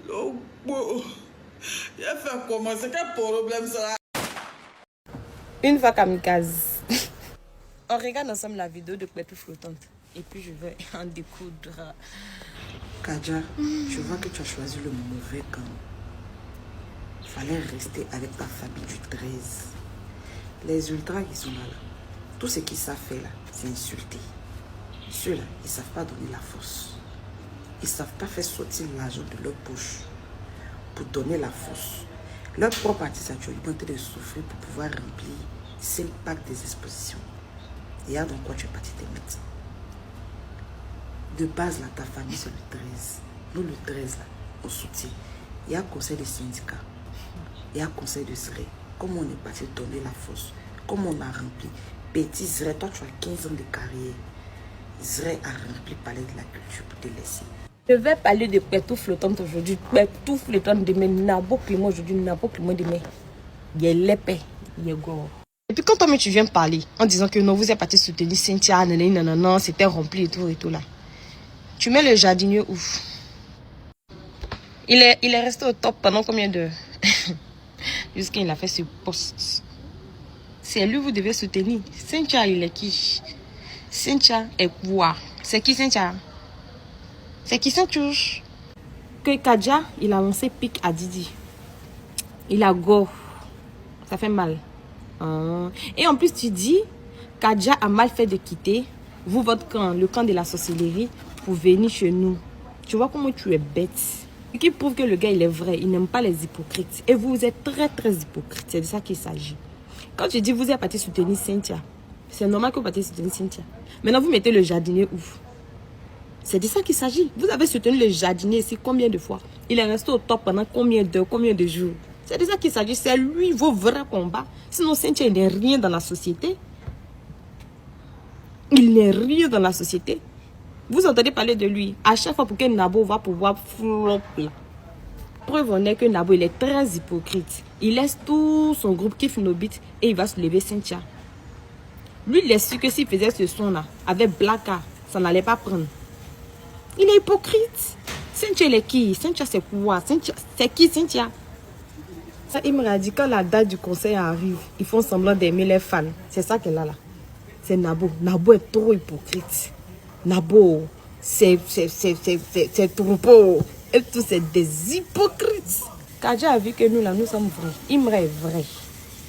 Il a fait comment? C'est quel problème ça? Une fois kamikaze. On regarde ensemble la vidéo de Kwetou flottante. Et puis je vais en découdre. Kadja, je vois que tu as choisi le mauvais camp. Il fallait rester avec ta famille du 13. Les ultras qui sont là, tout ce qu'ils savent faire là, c'est insulter. Ceux-là, ils ne savent pas donner la force. Ils ne savent pas faire sortir l'argent de leur poche pour donner la force. Leur propre artiste actuel, ils vont de souffrir pour pouvoir remplir 5 packs des expositions. Et là, dans quoi tu es parti te mettre? De base, là, ta famille, c'est le 13. Nous, le 13, là, on soutient. Il y a un conseil de syndicat. Il y a un conseil de SRE. Comment on est parti donner la force? Comment on a rempli? Petit SRE, toi, tu as 15 ans de carrière. SRE a rempli le palais de la culture pour te laisser. Je vais parler de Kwetou flottante aujourd'hui. Kwetou flottante demain. Nabo Clément aujourd'hui. Nabo Clément demain. Il y a l'épée. Il y a gore. Et puis quand toi, tu viens parler en disant que non, vous êtes parti soutenir Cynthia, non, c'était rempli et tout là. Tu mets le jardinier où? Il est resté au top pendant combien d'heures? Jusqu'à il a fait ce poste. C'est lui vous devez soutenir. Cynthia, il est qui? Cynthia est quoi? C'est qui Cynthia? C'est qui Cynthia? Que Kadja, il a lancé pic à Didi. Il a go. Ça fait mal. Et en plus, tu dis, Kadja a mal fait de quitter vous, votre camp, le camp de la sorcellerie, pour venir chez nous. Tu vois comment tu es bête. Ce qui prouve que le gars, il est vrai. Il n'aime pas les hypocrites. Et vous êtes très, très hypocrite. C'est de ça qu'il s'agit. Quand tu dis, vous êtes parti soutenir Cynthia, c'est normal que vous partez soutenir Cynthia. Maintenant, vous mettez le jardinier où? C'est de ça qu'il s'agit. Vous avez soutenu le jardinier ici combien de fois? Il est resté au top pendant combien d'heures, combien de jours? C'est de ça qu'il s'agit. C'est lui vos vrais combats. Sinon, Cynthia, il n'est rien dans la société. Il n'est rien dans la société. Vous entendez parler de lui. À chaque fois pour que Nabo va pouvoir flopper. Preuve en est que Nabo, il est très hypocrite. Il laisse tout son groupe Kiff No Beat et il va se lever Cynthia. Lui, il est sûr que s'il faisait ce son-là, avec Blacka, ça n'allait pas prendre. Il est hypocrite. Cynthia, il est qui? Cynthia, c'est quoi? Cynthia, c'est qui Cynthia? Ça, il me dit quand la date du conseil arrive, ils font semblant d'aimer les fans. C'est ça qu'elle a là. C'est Nabo. Nabo est trop hypocrite. Nabo, c'est trop beau. Et tous, c'est des hypocrites. Kadja a vu que nous, là, nous sommes vrais. Imra est vrai.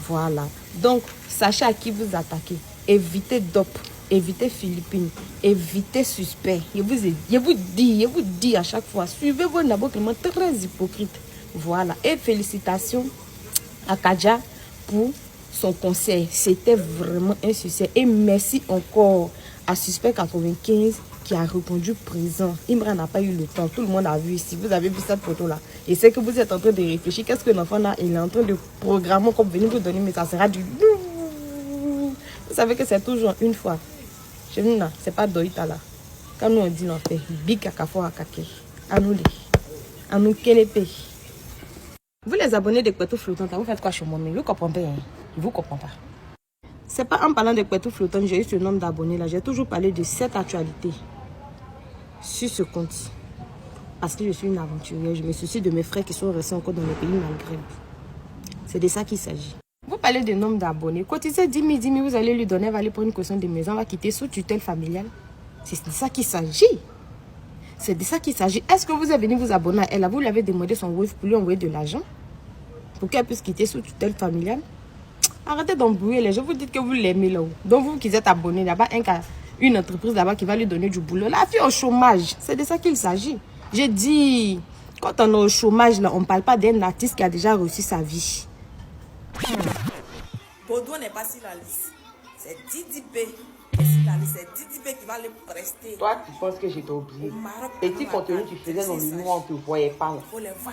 Voilà. Donc, sachez à qui vous attaquez. Évitez DOP. Évitez Philippines. Évitez suspect. Je vous dis à chaque fois. Suivez vos Nabo Clément très hypocrite. Voilà. Et félicitations à Kadja pour son conseil. C'était vraiment un succès. Et merci encore à Suspect 95 qui a répondu présent. Imran n'a pas eu le temps. Tout le monde a vu ici. Vous avez vu cette photo-là. Et c'est que vous êtes en train de réfléchir. Qu'est-ce que l'enfant là? Il est en train de programmer comme venir vous donner, mais ça sera du... Vous savez que c'est toujours une fois. Chez nous, là, c'est pas Doïta là. Quand nous on dit non, fait big kakafo akake. Anouli. Anou kelepe. Vous les abonnés de Kwetou flottante, vous faites quoi chez moi? Mais vous comprenez pas. Vous comprenez pas. C'est pas en parlant de Kwetou flottante, j'ai eu ce nombre d'abonnés là. J'ai toujours parlé de cette actualité sur ce compte. Parce que je suis une aventurière. Je me soucie de mes frères qui sont restés encore dans le pays malgré. C'est de ça qu'il s'agit. Vous parlez de nombre d'abonnés. Cotisez 10 000, vous allez lui donner, elle va aller prendre une caution de maison, elle va quitter sous tutelle familiale. C'est de ça qu'il s'agit. C'est de ça qu'il s'agit. Est-ce que vous êtes venu vous abonner à elle? Vous lui avez demandé son wave pour lui envoyer de l'argent pour qu'elle puisse quitter sous tutelle familiale? Arrêtez d'embrouiller les gens. Vous dites que vous l'aimez là-haut. Donc vous qui êtes abonné là-bas, une entreprise là-bas qui va lui donner du boulot. La fille au chômage. C'est de ça qu'il s'agit. J'ai dit, quand on est au chômage là, on ne parle pas d'un artiste qui a déjà reçu sa vie. Baudouin n'est pas sur la liste. C'est Didi B. C'est Didi B qui va le prester. Toi, tu penses que j'ai oublié. Petit contenu tu faisais dans le noir, on ne te voyait pas.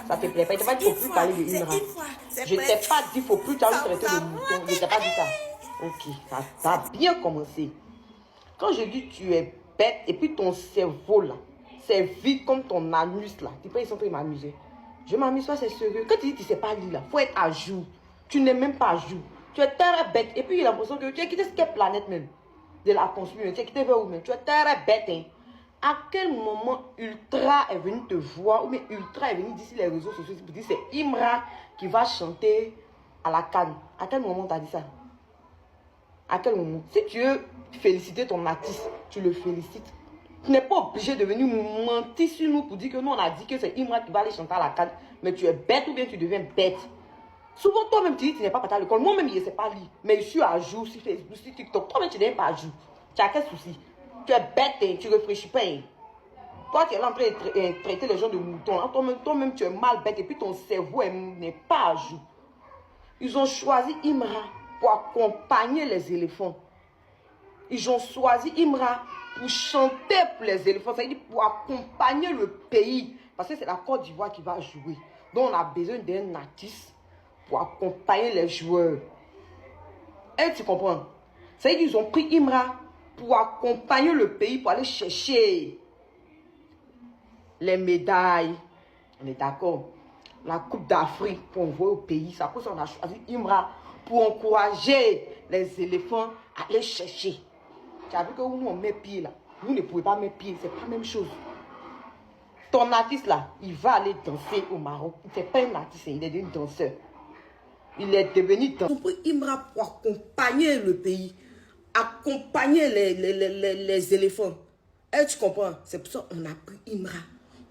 Ça te plaît pas. Il t'a pas dit qu'il ne faut plus parler de Imran. Je t'ai pas dit qu'il ne faut plus traiter de mouton. Je t'ai pas dit ça. Ok, ça a bien commencé. Quand je dis tu es bête et puis ton cerveau là, c'est vide comme ton anus là. Tu peux, ils sont en train de m'amuser. Je m'amuse pas, c'est sérieux. Quand tu dis que tu ne sais pas lire là, il faut être à jour. Tu n'es même pas à jour. Tu es très bête. Et puis il a l'impression que tu as quitté quelle planète même. De la construire. Tu as quitté vers où même. Tu es très bête. Hein. À quel moment Ultra est venu te voir ou bien Ultra est venu d'ici les réseaux sociaux pour dire c'est Imra qui va chanter à la CAN? À quel moment t'as dit ça? À quel moment? Si tu veux féliciter ton artiste, tu le félicites. Tu n'es pas obligé de venir mentir sur nous pour dire que nous on a dit que c'est Imra qui va aller chanter à la CAN. Mais tu es bête ou bien tu deviens bête. Souvent toi-même tu dis que tu n'es pas parti à l'école. Moi-même je ne sais pas lire. Mais je suis à jour sur Facebook, sur TikTok. Toi-même tu n'es pas à jour. Tu as quel souci? Tu es bête, hein, tu ne réfléchis pas. Hein. Toi tu es là en train de traiter les gens de moutons. Toi-même tu es mal bête et puis ton cerveau n'est pas à jour. Ils ont choisi Imra pour accompagner les éléphants. Ils ont choisi Imra pour chanter pour les éléphants, c'est-à-dire pour accompagner le pays. Parce que c'est la Côte d'Ivoire qui va jouer. Donc on a besoin d'un artiste pour accompagner les joueurs. Et tu comprends? C'est-à-dire qu'ils ont pris Imra pour accompagner le pays, pour aller chercher les médailles. On est d'accord? La Coupe d'Afrique pour envoyer au pays. C'est pour ça qu'on a choisi Imra pour encourager les éléphants à aller chercher. Tu as vu que nous on met pied là. Vous ne pouvez pas mettre pied, c'est pas la même chose. Ton artiste là, il va aller danser au Maroc. Il n'est pas un artiste, il est un danseur. Il est devenu danseur. On a pris Imra pour accompagner le pays, accompagner les éléphants. Et tu comprends? C'est pour ça qu'on a pris Imra.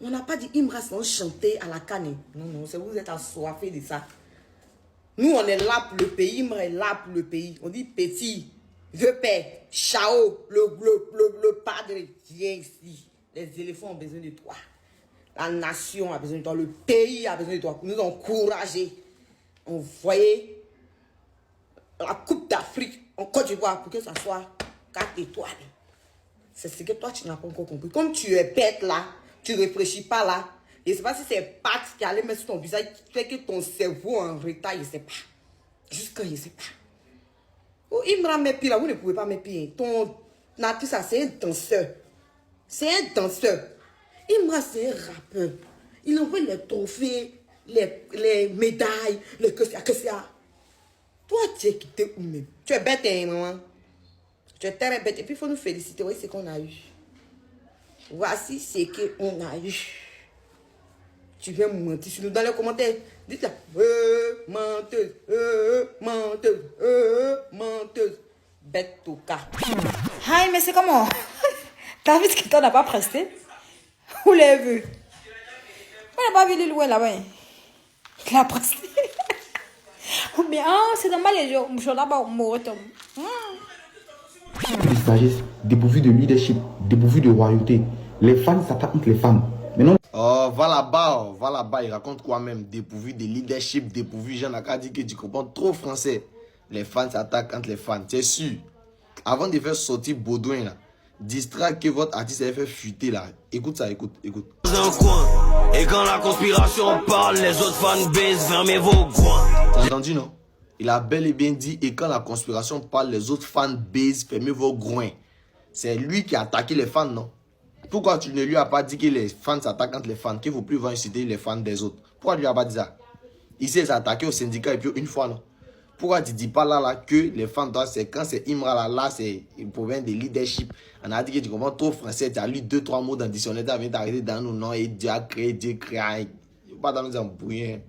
On n'a pas dit Imra sans chanter à la canne. Non, non, c'est vous êtes assoiffés de ça. Nous, on est là pour le pays. Imra est là pour le pays. On dit petit, je paie, ciao, le padre, viens ici. Les éléphants ont besoin de toi. La nation a besoin de toi. Le pays a besoin de toi pour nous encourager. Envoyer la Coupe d'Afrique en Côte d'Ivoire pour que ça soit 4 étoiles. C'est ce que toi, tu n'as pas encore compris. Comme tu es bête là, tu ne réfléchis pas là. Je ne sais pas si c'est Pat qui allait mettre sur ton visage qui fait que ton cerveau est en retard, je ne sais pas. Jusqu'à je ne sais pas. Oh, Imra met pire là, vous ne pouvez pas mettre pire. Ton artiste, c'est un danseur. C'est un danseur. Imra, c'est un rappeur. Il envoie les trophées, les médailles, les que ça. Toi, tu es quitté où même? Tu es bête, hein, maman? Tu es très bête. Et puis, il faut nous féliciter. Oui, c'est qu'on a eu. Voici ce qu'on a eu. Tu viens me mentir sur nous dans les commentaires. Dites là. Menteuse. Menteuse. Menteuse. Bête au cas. Hi, mais c'est comment? T'as vu ce que t'en as pas presté? Vous l'avez vu? On n'a pas vu le loin là-bas. Il l'a presté. Mais c'est normal les gens. Je suis là-bas, mon retour. De sagesse, dépourvu de leadership, dépourvu de royauté. Les fans s'attaquent contre les femmes. Maintenant, oh, va là-bas, il raconte quoi même? Dépourvu de leadership, dépourvu, Jean a dit que tu comprends trop français. Les fans s'attaquent entre les fans, c'est sûr. Avant de faire sortir Baudouin là, distract que votre artiste a fait fuiter là. Écoute ça, écoute. Dans un coin, et quand la conspiration parle, les autres fans baissent, fermez vos coins. T'as entendu non? Il a bel et bien dit, et quand la conspiration parle, les autres fans baissent, fermez vos groins. C'est lui qui a attaqué les fans, non? Pourquoi tu ne lui as pas dit que les fans s'attaquent entre les fans, qu'il ne faut plus inciter les fans des autres? Pourquoi tu ne lui as pas dit ça? Il s'est attaqué au syndicat et puis une fois, non? Pourquoi tu ne dis pas là que les fans, c'est quand c'est Imra là, c'est un problème de leadership. On a dit que tu comprends trop français, tu as lu 2-3 mots dans le dictionnaire, tu as venu t'arrêter dans nos noms et Dieu a créé, Dieu crée. Pas dans les embrouilles.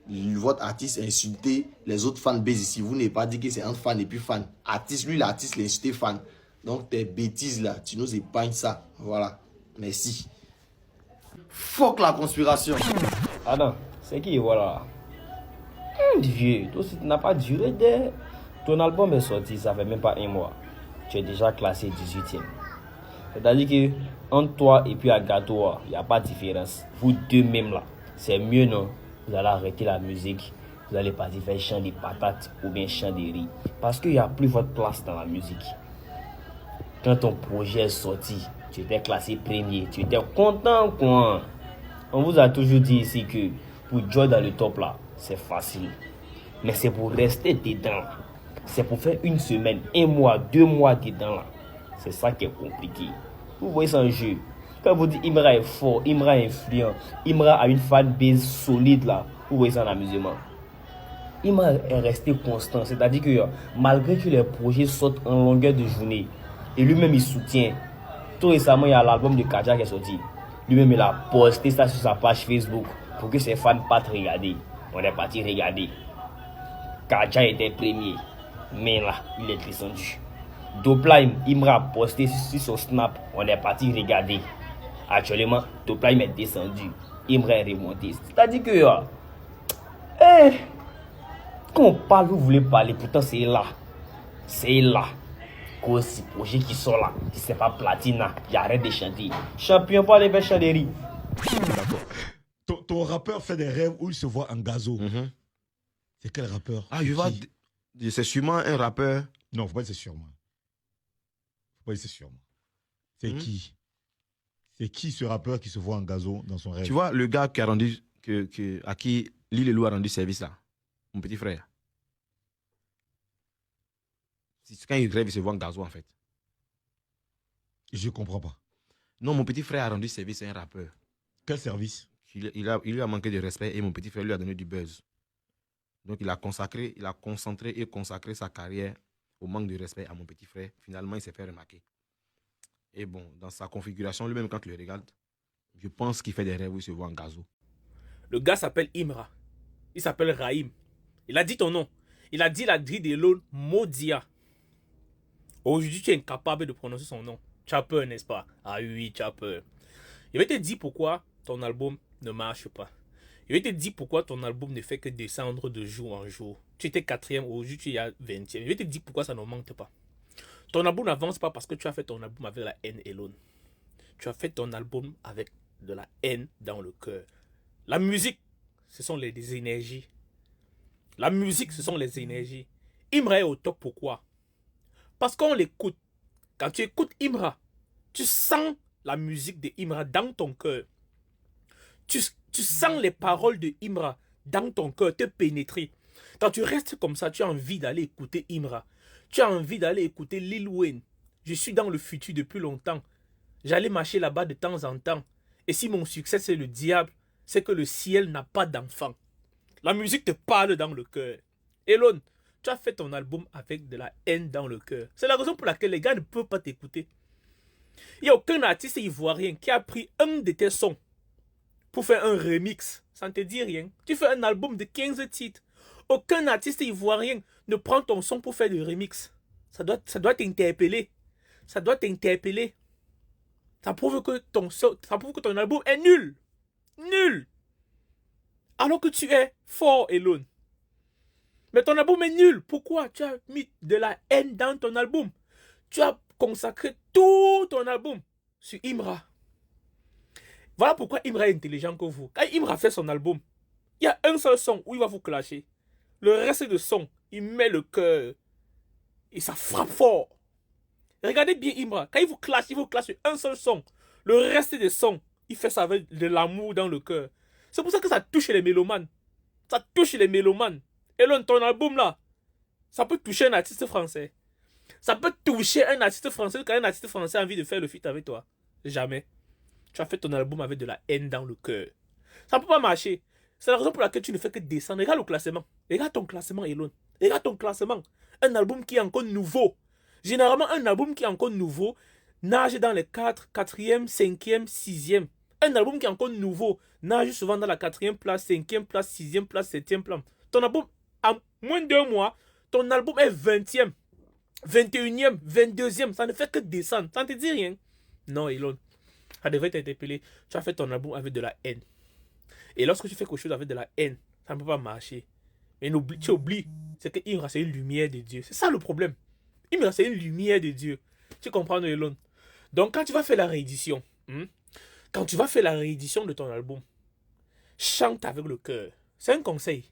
Votre artiste a insulté les autres fans base ici. Vous n'avez pas dit que c'est un fan et puis fan. Artiste, lui, l'artiste l'a insulté fan. Donc tes bêtises là, tu nous épargnes ça. Voilà. Merci. Fuck la conspiration. Adam, c'est qui voilà? Vieux, toi si tu n'as pas duré de... Ton album est sorti, ça fait même pas un mois. Tu es déjà classé 18e. C'est-à-dire que entre toi et puis Agatha, il n'y a pas de différence. Vous deux même là, c'est mieux non? Vous allez arrêter la musique, vous allez partir faire chant des patates ou bien chant des riz. Parce qu'il n'y a plus votre place dans la musique. Quand ton projet est sorti, tu étais classé premier, tu étais content quoi. On vous a toujours dit ici que pour jouer dans le top là, c'est facile. Mais c'est pour rester dedans. C'est pour faire une semaine, un mois, 2 mois dedans là. C'est ça qui est compliqué. Vous voyez ça en jeu. Quand vous dites Imra est fort, Imra est influent, Imra a une fanbase solide là, vous voyez ça en amusement. Imra est resté constant, c'est-à-dire que malgré que les projets sortent en longueur de journée, et lui-même il soutient, Tout récemment, il y a l'album de Kaja qui est sorti. Lui-même, il a posté ça sur sa page Facebook pour que ses fans partent regarder. On est parti regarder. Kaja était premier. Mais là, il est descendu. Doplaim, Imra a posté sur son Snap. On est parti regarder. Actuellement, Doplaim est descendu. Imra est remonté. C'est-à-dire que... quand on parle, vous voulez parler. Pourtant, c'est là. C'est là. Cause projet qui sont là. Si c'est pas Platina, j'arrête de chanter. Champion pas les belles chanteries. D'accord. Ton rappeur fait des rêves où il se voit en gazo. C'est quel rappeur? Ah, je vois. C'est sûrement un rappeur. Non, faut pas dire c'est sûrement. Faut pas dire c'est sûrement. C'est qui? C'est qui ce rappeur qui se voit en gazo dans son rêve? Tu vois, le gars qui a rendu, à qui Lil Lou a rendu service là, mon petit frère. C'est quand il rêve, il se voit en gazo en fait. Je comprends pas. Non, mon petit frère a rendu service à un rappeur. Quel service? Il lui a manqué de respect et mon petit frère lui a donné du buzz. Donc il a concentré et consacré sa carrière au manque de respect à mon petit frère. Finalement, il s'est fait remarquer. Et bon, dans sa configuration, lui-même quand il le regarde, je pense qu'il fait des rêves où il se voit en gazo. Le gars s'appelle Imra. Il s'appelle Raïm. Il a dit ton nom. Il a dit la grille de l'eau Modia. Aujourd'hui, tu es incapable de prononcer son nom. Tu as peur, n'est-ce pas? Ah oui, tu as peur. Il va te dire pourquoi ton album ne marche pas. Il va te dire pourquoi ton album ne fait que descendre de jour en jour. Tu étais 4e, aujourd'hui tu es à 20e. Il va te dire pourquoi ça ne monte pas. Ton album n'avance pas parce que tu as fait ton album avec la haine et l'autre. Tu as fait ton album avec de la haine dans le cœur. La musique, ce sont des énergies. La musique, ce sont les énergies. Imra est au top, pourquoi? Parce qu'on l'écoute. Quand tu écoutes Imra, tu sens la musique de Imra dans ton cœur. Tu sens les paroles de Imra dans ton cœur te pénétrer. Quand tu restes comme ça, tu as envie d'aller écouter Imra. Tu as envie d'aller écouter Lil Wayne. Je suis dans le futur depuis longtemps. J'allais marcher là-bas de temps en temps. Et si mon succès c'est le diable, c'est que le ciel n'a pas d'enfant. La musique te parle dans le cœur. Elon, tu as fait ton album avec de la haine dans le cœur. C'est la raison pour laquelle les gars ne peuvent pas t'écouter. Il n'y a aucun artiste ivoirien qui a pris un de tes sons pour faire un remix. Ça ne te dit rien. Tu fais un album de 15 titres. Aucun artiste ivoirien ne prend ton son pour faire du remix. Ça doit t'interpeller. Ça doit t'interpeller. Ça prouve que ton album est nul. Nul. Alors que tu es fort, Elon. Mais ton album est nul. Pourquoi? Tu as mis de la haine dans ton album. Tu as consacré tout ton album sur Imra. Voilà pourquoi Imra est intelligent que vous. Quand Imra fait son album, il y a un seul son où il va vous clasher. Le reste de son, il met le cœur. Et ça frappe fort. Regardez bien Imra. Quand il vous clash sur un seul son. Le reste des sons, il fait ça avec de l'amour dans le cœur. C'est pour ça que ça touche les mélomanes. Ça touche les mélomanes. Et là, ton album là, ça peut toucher un artiste français. Ça peut toucher un artiste français quand un artiste français a envie de faire le feat avec toi. Jamais. Tu as fait ton album avec de la haine dans le cœur. Ça ne peut pas marcher. C'est la raison pour laquelle tu ne fais que descendre. Regarde le classement. Regarde ton classement, Elon. Regarde ton classement. Un album qui est encore nouveau. Généralement, un album qui est encore nouveau nage dans les 4e, 5e, 6e. Un album qui est encore nouveau nage souvent dans la 4e place, 5e place, 6e place, 7e place. Ton album, en moins de 2 mois, ton album est 20e, 21e, 22e. Ça ne fait que descendre. Ça ne te dit rien. Non, Elon. Ça devrait t'interpeller. Tu as fait ton album avec de la haine. Et lorsque tu fais quelque chose avec de la haine, ça ne peut pas marcher. Mais tu oublies, c'est que Imra, c'est une lumière de Dieu. C'est ça le problème. Imra, c'est une lumière de Dieu. Tu comprends, Elon? Donc, quand tu vas faire la réédition, quand tu vas faire la réédition de ton album, chante avec le cœur. C'est un conseil.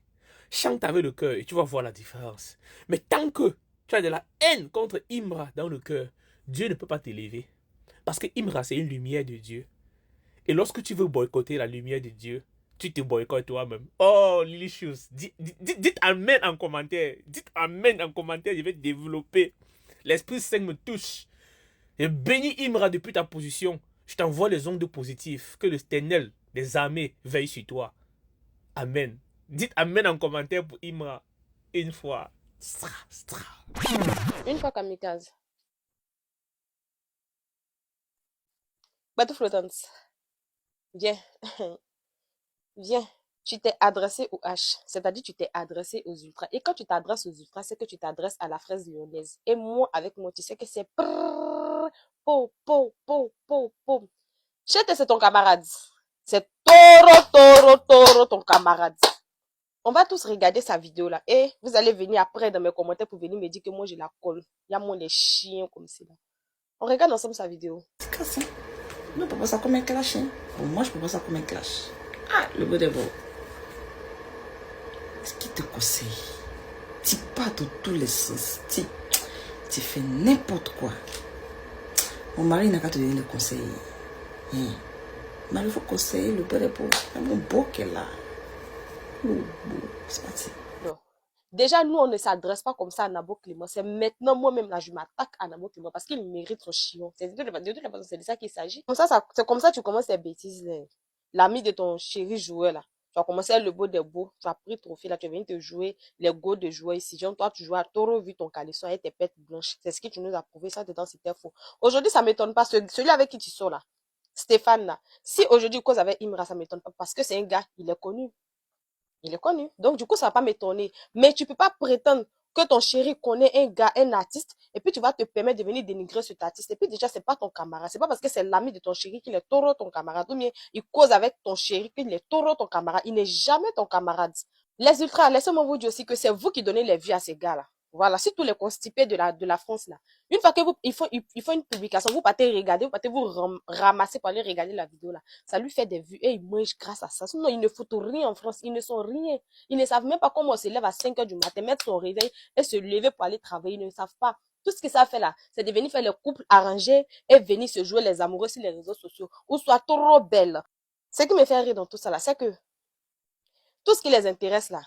Chante avec le cœur et tu vas voir la différence. Mais tant que tu as de la haine contre Imra dans le cœur, Dieu ne peut pas t'élever. Parce que Imra, c'est une lumière de Dieu. Et lorsque tu veux boycotter la lumière de Dieu, tu te boycottes toi-même. Oh, Lily Shoes, dites Amen en commentaire. Dites Amen en commentaire, je vais développer. L'Esprit Saint me touche. Je bénis Imra depuis ta position. Je t'envoie les ondes positives. Que le Ténel des armées veille sur toi. Amen. Dites Amen en commentaire pour Imra. Une fois. Une fois kamikaze. Bateau flottante. Viens. Viens. Tu t'es adressé au H, c'est-à-dire tu t'es adressé aux ultras. Et quand tu t'adresses aux ultras, c'est que tu t'adresses à la fraise lyonnaise. Et moi, avec moi, tu sais que c'est po, po, po, po, po. Chete, c'est ton camarade. C'est toro, ton camarade. On va tous regarder sa vidéo là. Et vous allez venir après dans mes commentaires pour venir me dire que moi, je la colle. Il y a moi les chiens comme ça. On regarde ensemble sa vidéo. C'est casse, hein. Non, pas ça comme un clash, hein. Bon, moi, je peux pas ça comme un clash. Ah, le beau des beaux. Ce qui te conseille, tu pars dans tous les sens. Tu fais n'importe quoi. Mon mari n'a qu'à te donner le conseil. Mais il faut conseiller le beau des beaux. Mon beau qu'elle a. C'est parti. Non. Déjà, nous, on ne s'adresse pas comme ça à Nabo Clément. C'est maintenant, moi-même, là, je m'attaque à Nabo Clément parce qu'il mérite son chion. C'est de toute façon, c'est de ça qu'il s'agit. C'est comme ça que tu commences ces bêtises. L'ami de ton chéri joueur, là. Tu as commencé le beau des beaux. Tu as pris trophée, là. Tu viens te jouer les go de joueurs ici. Genre, toi, tu joues à Toro, vu ton caleçon et tes pètes blanches. C'est ce que tu nous as prouvé. Ça, dedans, c'était faux. Aujourd'hui, ça m'étonne pas. Celui avec qui tu sors, là. Stéphane, là. Si aujourd'hui, cause avec Imra, ça m'étonne pas parce que c'est un gars, il est connu. Il est connu. Donc, du coup, ça va pas m'étonner. Mais tu peux pas prétendre que ton chéri connaît un gars, un artiste, et puis tu vas te permettre de venir dénigrer cet artiste. Et puis déjà, c'est pas ton camarade. C'est pas parce que c'est l'ami de ton chéri qu'il est taureau ton camarade. Ou bien, il cause avec ton chéri qu'il est taureau ton camarade. Il n'est jamais ton camarade. Les ultras, laissez-moi vous dire aussi que c'est vous qui donnez les vues à ces gars-là. Voilà, si tous les constipés de la France, là. Une fois que il faut une publication, vous partez regarder, vous partez vous ramasser pour aller regarder la vidéo, là. Ça lui fait des vues et ils mangent grâce à ça. Sinon, ils ne foutent rien en France. Ils ne sont rien. Ils ne savent même pas comment on se lève à 5 h du matin, mettre son réveil et se lever pour aller travailler. Ils ne savent pas. Tout ce que ça fait là, c'est de venir faire les couples arrangés et venir se jouer les amoureux sur les réseaux sociaux. Ou soit trop belle. Ce qui me fait rire dans tout ça là, c'est que tout ce qui les intéresse là,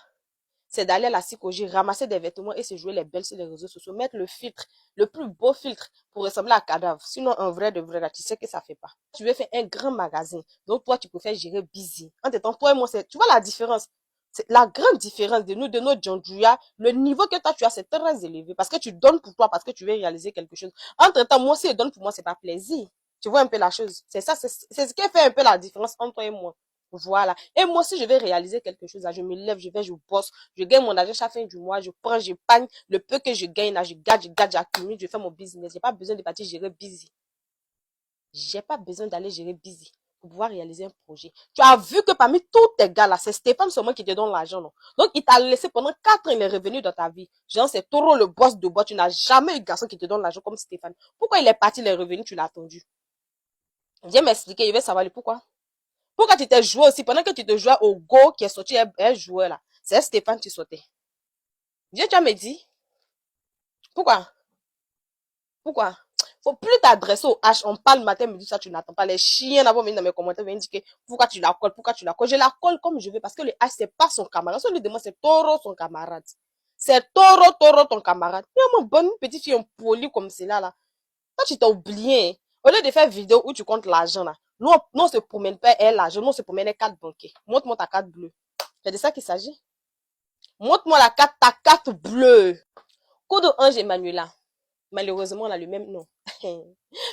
c'est d'aller à la psychologie, ramasser des vêtements et se jouer les belles sur les réseaux sociaux, mettre le filtre, le plus beau filtre pour ressembler à cadavre. Sinon, un vrai de vrai, là, tu sais que ça fait pas. Tu veux faire un grand magasin. Donc, toi, tu préfères gérer busy. En temps, toi et moi, tu vois la différence. C'est la grande différence de nous, de notre Djandjouya. Le niveau que toi, tu as, c'est très élevé. Parce que tu donnes pour toi, parce que tu veux réaliser quelque chose. Entre temps, moi, si je donne pour moi, c'est pas plaisir. Tu vois un peu la chose. C'est ça, c'est ce qui fait un peu la différence entre toi et moi. Voilà. Et moi, si je vais réaliser quelque chose, là, je me lève, je bosse, je gagne mon argent chaque fin du mois, je prends, je pagne, le peu que je gagne, là, je garde, j'accumule, je fais mon business. J'ai pas besoin de partir gérer busy. J'ai pas besoin d'aller gérer busy pour pouvoir réaliser un projet. Tu as vu que parmi tous tes gars, là, c'est Stéphane seulement qui te donne l'argent, non? Donc, il t'a laissé pendant 4 ans, il est revenu dans ta vie. Genre, c'est Toro le boss de bois. Tu n'as jamais eu garçon qui te donne l'argent comme Stéphane. Pourquoi il est parti, il est revenu, tu l'as attendu? Viens m'expliquer, il veut savoir le pourquoi. Pourquoi tu t'es joué aussi, pendant que tu te jouais au go qui est sorti un joueur là, c'est Stéphane qui sautait. Viens, tu as me dit. Pourquoi? Pourquoi? Faut plus t'adresser au H, on parle matin, midi, ça tu n'attends pas. Les chiens là vont venir dans mes commentaires, viennent dire que pourquoi tu la colles, pourquoi tu la colles. Je la colle comme je veux, parce que le H, c'est pas son camarade. Celui de moi, c'est Toro son camarade. C'est Toro ton camarade. Mais mon bonne petite fille, un poli comme celle-là, là. Toi, tu t'as oublié. Au lieu de faire vidéo où tu comptes l'argent, là. Nous, on se promène pas, l'argent, nous, on se promène les cartes bancaires. Montre-moi ta carte bleue. C'est de ça qu'il s'agit. Montre-moi ta carte bleue. Coup de Ange Emmanuela. Malheureusement, on a le même nom.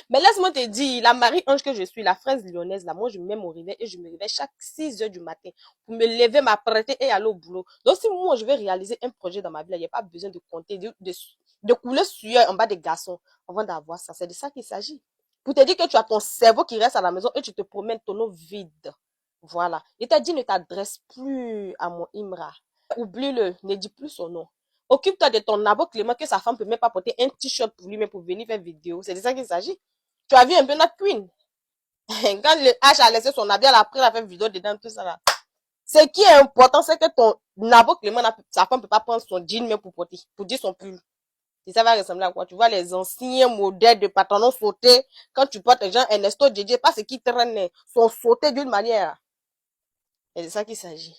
Mais laisse-moi te dire, la Marie-Ange que je suis, la fraise lyonnaise, là, moi, je me mets mon réveil et je me réveille chaque 6 h du matin pour me lever, m'apprêter et aller au boulot. Donc, si moi, je vais réaliser un projet dans ma vie, il n'y a pas besoin de compter, de couler sueur en bas des garçons avant d'avoir ça. C'est de ça qu'il s'agit. Pour te dire que tu as ton cerveau qui reste à la maison et tu te promènes ton eau vide. Voilà. Il t'a dit, ne t'adresse plus à mon Imra. Oublie-le, ne dis plus son nom. Occupe-toi de ton Nabo Clément que sa femme peut même pas porter un t-shirt pour lui, mais pour venir faire vidéo. C'est de ça qu'il s'agit. Tu as vu un peu notre queen. Quand le H a laissé son habit, elle a pris la faire vidéo dedans, tout ça là. Ce qui est important, c'est que ton Nabo Clément, sa femme peut pas prendre son jean même pour porter, pour dire son pull. Et ça va ressembler à quoi? Tu vois les anciens modèles de pantalons sautés. Quand tu portes les gens Ernesto JJ, pas ce qui traînent, sont sautés d'une manière. Et c'est ça qu'il s'agit.